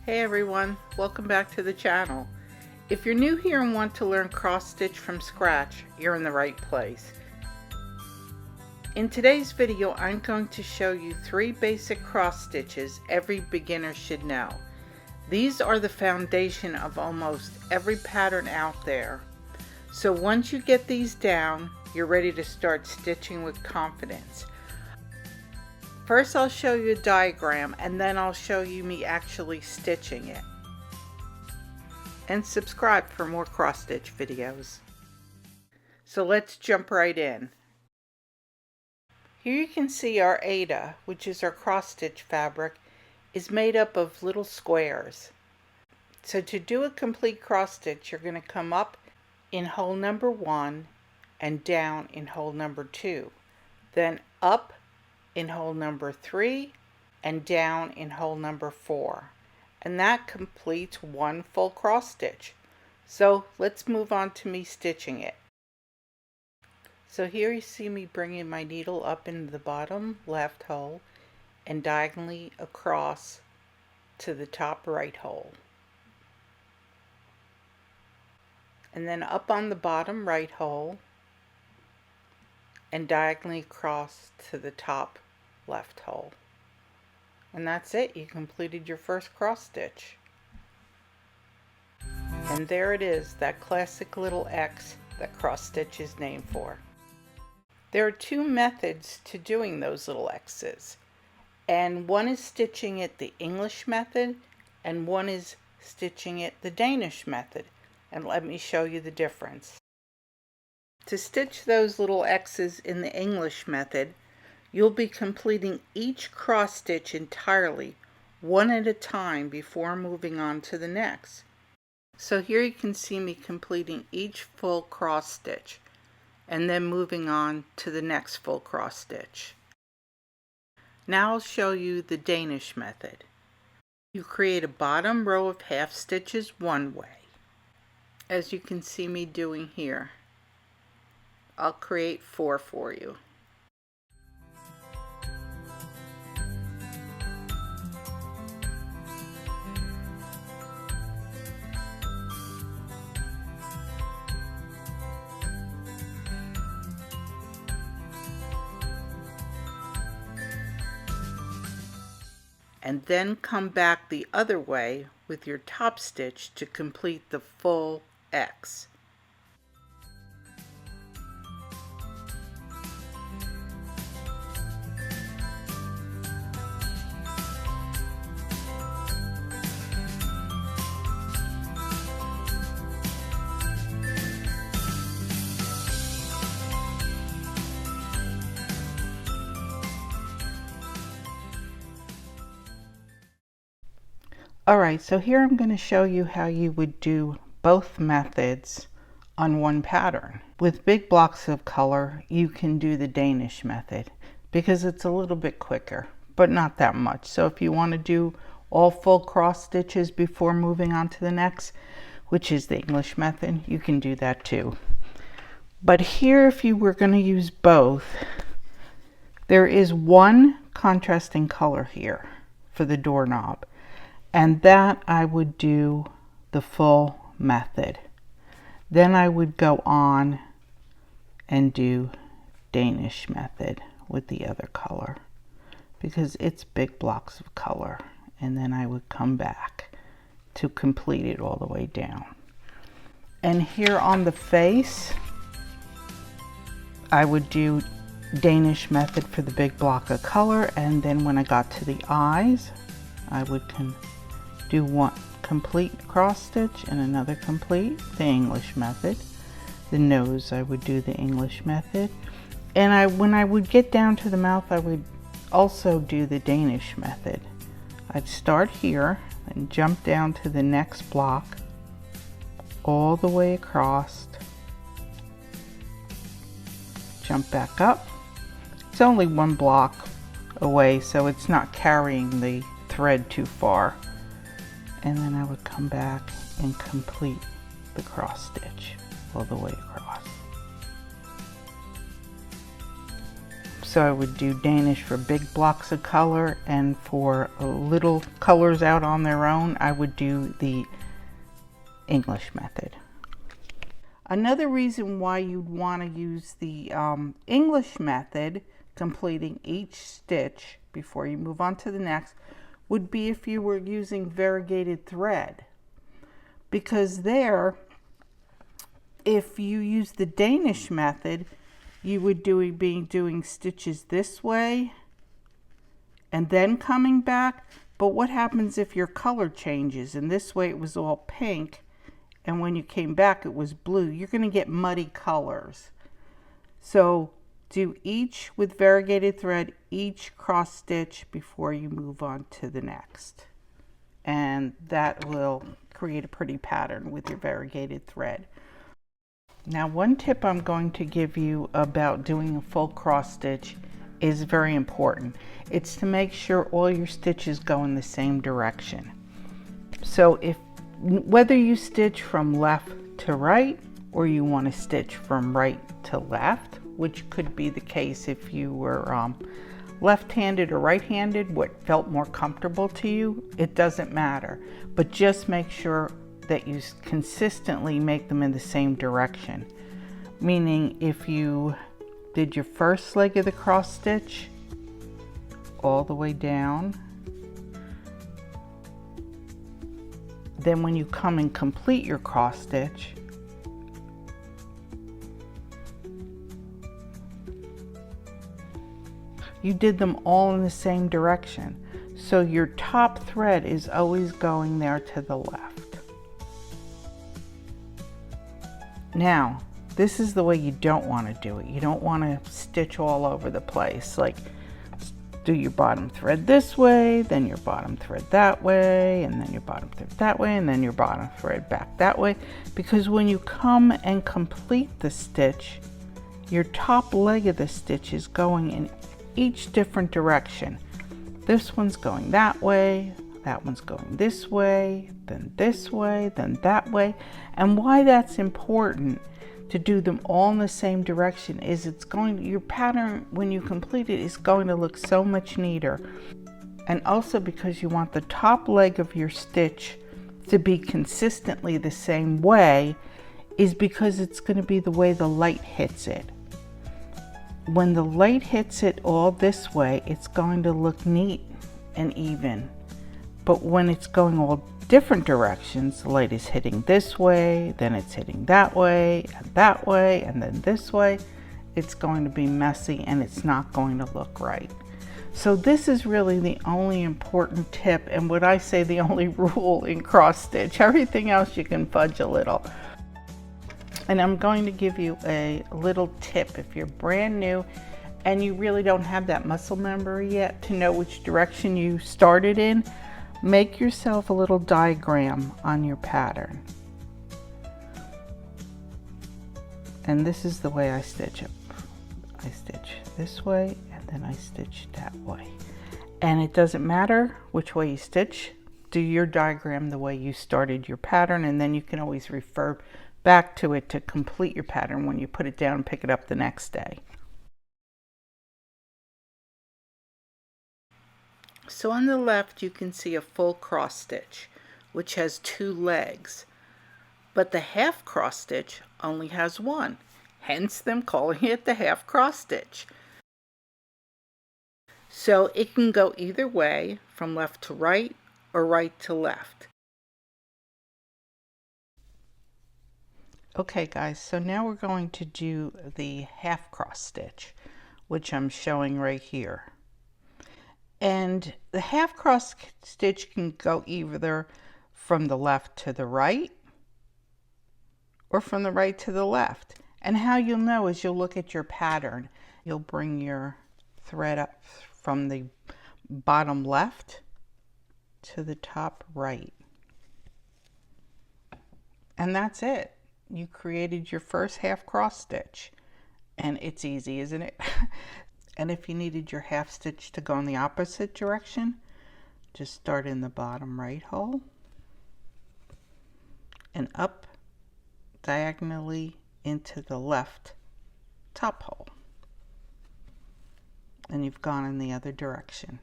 Hey everyone, welcome back to the channel. If you're new here and want to learn cross stitch from scratch, you're in the right place. In today's video, I'm going to show you 3 basic cross stitches every beginner should know. These are the foundation of almost every pattern out there. So once you get these down, you're ready to start stitching with confidence. First I'll show you a diagram and then I'll show you me actually stitching it. And subscribe for more cross stitch videos. So let's jump right in. Here you can see our Aida, which is our cross stitch fabric, is made up of little squares. So to do a complete cross stitch, you're going to come up in hole number 1 and down in hole number 2. Then up in hole number 3 and down in hole number 4, and that completes one full cross stitch. So let's move on to me stitching it. So here you see me bringing my needle up into the bottom left hole and diagonally across to the top right hole, and then up on the bottom right hole and diagonally across to the top left hole. And that's it. You completed your first cross stitch. And there it is, that classic little X that cross stitch is named for. There are 2 methods to doing those little X's, and one is stitching it the English method and one is stitching it the Danish method, and let me show you the difference. To stitch those little X's in the English method, you'll be completing each cross stitch entirely, one at a time, before moving on to the next. So here you can see me completing each full cross stitch and then moving on to the next full cross stitch. Now I'll show you the Danish method. You create a bottom row of half stitches one way, as you can see me doing here. I'll create 4 for you. And then come back the other way with your top stitch to complete the full X. Alright, so here I'm going to show you how you would do both methods on one pattern. With big blocks of color, you can do the Danish method because it's a little bit quicker, but not that much. So if you want to do all full cross stitches before moving on to the next, which is the English method, you can do that too. But here, if you were going to use both, there is one contrasting color here for the doorknob. And that I would do the full method. Then I would go on and do Danish method with the other color because it's big blocks of color. And then I would come back to complete it all the way down. And here on the face, I would do Danish method for the big block of color, and then when I got to the eyes, I would do one complete cross stitch and another complete, the English method. The nose, I would do the English method, and when I would get down to the mouth, I would also do the Danish method. I'd start here and jump down to the next block all the way across, jump back up. It's only one block away, so it's not carrying the thread too far. And then I would come back and complete the cross stitch all the way across. So I would do Danish for big blocks of color, and for little colors out on their own, I would do the English method. Another reason why you'd want to use the English method, completing each stitch before you move on to the next, would be if you were using variegated thread. Because there, if you use the Danish method, you would be doing stitches this way and then coming back. But what happens if your color changes? And this way it was all pink, and when you came back it was blue. You're going to get muddy colors. So do each with variegated thread, each cross stitch before you move on to the next. And that will create a pretty pattern with your variegated thread. Now, one tip I'm going to give you about doing a full cross stitch is very important. It's to make sure all your stitches go in the same direction. So whether you stitch from left to right, or you want to stitch from right to left, which could be the case if you were left-handed or right-handed, what felt more comfortable to you, it doesn't matter. But just make sure that you consistently make them in the same direction. Meaning, if you did your first leg of the cross stitch all the way down, then when you come and complete your cross stitch, you did them all in the same direction. So your top thread is always going there to the left. Now, this is the way you don't want to do it. You don't want to stitch all over the place. Like, do your bottom thread this way, then your bottom thread that way, and then your bottom thread that way, and then your bottom thread back that way. Because when you come and complete the stitch, your top leg of the stitch is going in each different direction. This one's going that way, that one's going this way, then that way. And why that's important to do them all in the same direction is your pattern, when you complete it, is going to look so much neater. And also because you want the top leg of your stitch to be consistently the same way, is because it's going to be the way the light hits it. When the light hits it all this way, it's going to look neat and even. But when it's going all different directions, the light is hitting this way, then it's hitting that way, and then this way, it's going to be messy and it's not going to look right. So this is really the only important tip, and what I say the only rule in cross stitch. Everything else you can fudge a little. And I'm going to give you a little tip if you're brand new and you really don't have that muscle memory yet to know which direction you started in. Make yourself a little diagram on your pattern. And this is the way I stitch it. I stitch this way and then I stitch that way. And it doesn't matter which way you stitch. Do your diagram the way you started your pattern, and then you can always refer back to it to complete your pattern when you put it down and pick it up the next day. So on the left you can see a full cross stitch, which has 2 legs, but the half cross stitch only has 1, hence them calling it the half cross stitch. So it can go either way, from left to right or right to left. Okay guys, so now we're going to do the half cross stitch, which I'm showing right here. And the half cross stitch can go either from the left to the right or from the right to the left. And how you'll know is you'll look at your pattern. You'll bring your thread up from the bottom left to the top right. And that's it. You created your first half cross stitch. And it's easy, isn't it? And if you needed your half stitch to go in the opposite direction, just start in the bottom right hole and up diagonally into the left top hole. and you've gone in the other direction.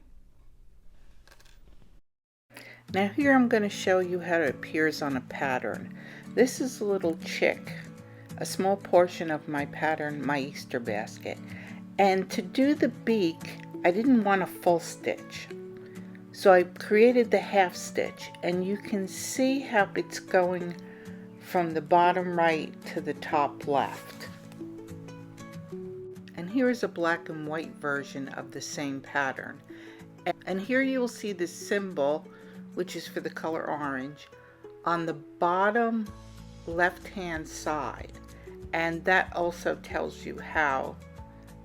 Now here I'm going to show you how it appears on a pattern. This is a little chick, a small portion of my pattern, my Easter basket. And to do the beak, I didn't want a full stitch. So I created the half stitch, and you can see how it's going from the bottom right to the top left. And here is a black and white version of the same pattern. And here you will see the symbol, which is for the color orange, on the bottom left hand side. And that also tells you how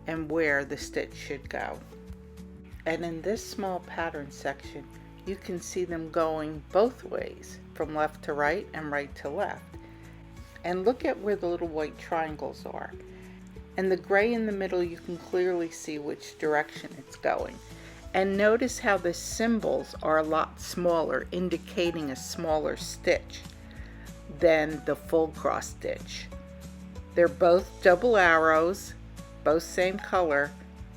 and where the stitch should go. And in this small pattern section, you can see them going both ways, from left to right and right to left. And look at where the little white triangles are. And the gray in the middle, you can clearly see which direction it's going. And notice how the symbols are a lot smaller, indicating a smaller stitch than the full cross stitch. They're both double arrows, both same color,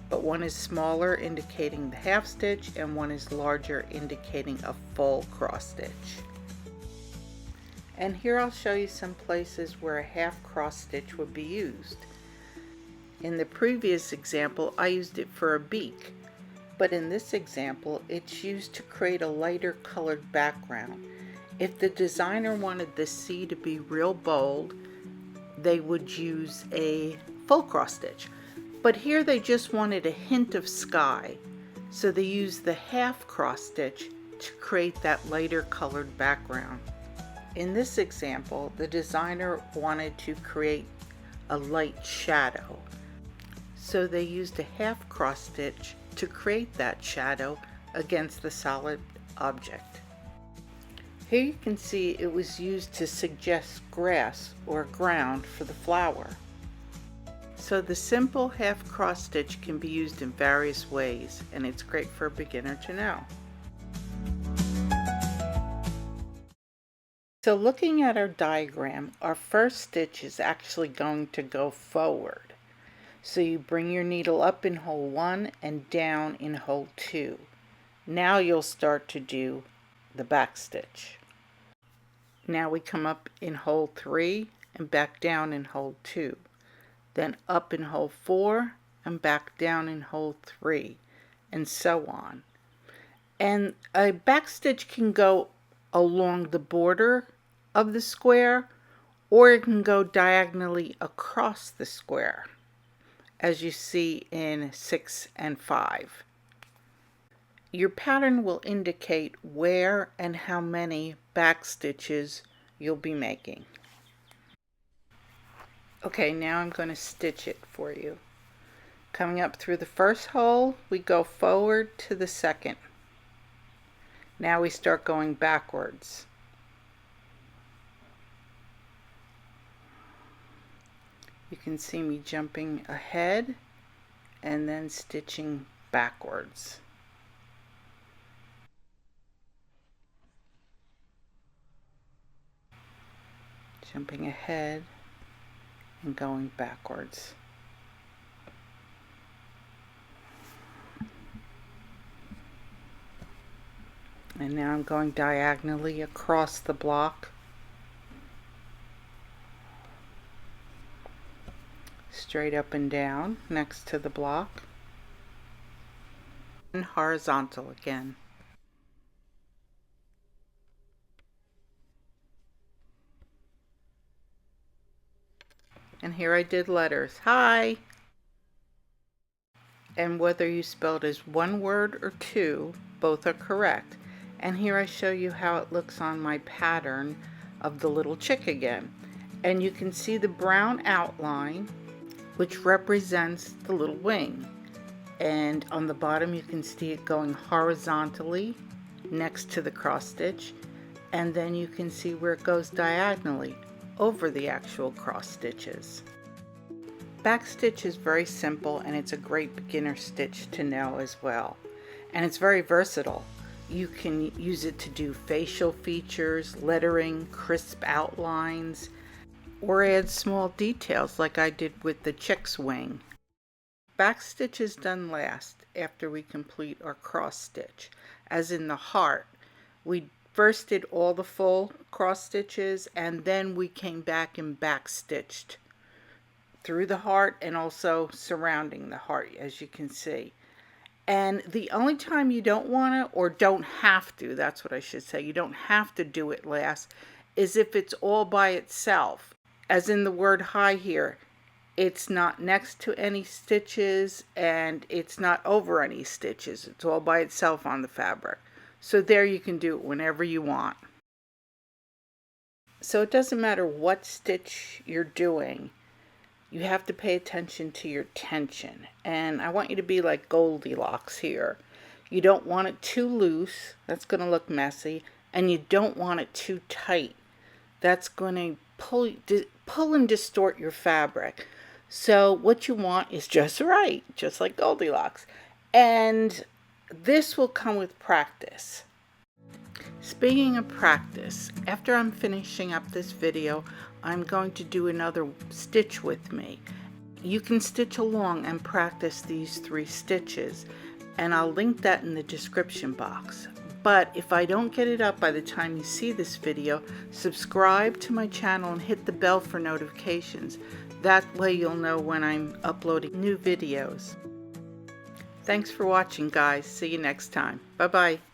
but one is smaller indicating the half stitch and one is larger indicating a full cross stitch. And here I'll show you some places where a half cross stitch would be used. In the previous example, I used it for a beak, but in this example, it's used to create a lighter colored background. If the designer wanted the C to be real bold, they would use a full cross stitch. But here they just wanted a hint of sky, so they used the half cross stitch to create that lighter colored background. In this example, the designer wanted to create a light shadow, so they used a half cross stitch to create that shadow against the solid object. Here you can see it was used to suggest grass or ground for the flower. So the simple half cross stitch can be used in various ways, and it's great for a beginner to know. So looking at our diagram, our first stitch is actually going to go forward. So you bring your needle up in hole 1 and down in hole 2. Now you'll start to do the back stitch. Now we come up in hole 3 and back down in hole 2. Then up in hole 4 and back down in hole 3, and so on. And a back stitch can go along the border of the square, or it can go diagonally across the square, as you see in 6 and 5. Your pattern will indicate where and how many back stitches you'll be making. Okay, now I'm going to stitch it for you. Coming up through the first hole, we go forward to the second. Now we start going backwards. You can see me jumping ahead and then stitching backwards. Jumping ahead and going backwards. And now I'm going diagonally across the block, straight up and down next to the block, and horizontal again. And here I did letters. Hi! And whether you spelled as one word or two, both are correct. And here I show you how it looks on my pattern of the little chick again. And you can see the brown outline, which represents the little wing. And on the bottom you can see it going horizontally next to the cross stitch. And then you can see where it goes diagonally over the actual cross stitches. Backstitch is very simple, and it's a great beginner stitch to know as well. And it's very versatile. You can use it to do facial features, lettering, crisp outlines, or add small details like I did with the chick's wing. Backstitch is done last after we complete our cross stitch. As in the heart, we first did all the full cross stitches and then we came back and backstitched through the heart and also surrounding the heart, as you can see. And the only time you don't want to, or don't have to, that's what I should say, you don't have to do it last, is if it's all by itself. As in the word high here, it's not next to any stitches and it's not over any stitches. It's all by itself on the fabric. So there you can do it whenever you want. So it doesn't matter what stitch you're doing, you have to pay attention to your tension. And I want you to be like Goldilocks here. You don't want it too loose, that's going to look messy, and you don't want it too tight. That's going to pull and distort your fabric. So what you want is just right, just like Goldilocks. And this will come with practice. Speaking of practice, after I'm finishing up this video, I'm going to do another stitch with me. You can stitch along and practice these 3 stitches, and I'll link that in the description box. But if I don't get it up by the time you see this video, subscribe to my channel and hit the bell for notifications. That way you'll know when I'm uploading new videos. Thanks for watching, guys. See you next time. Bye-bye.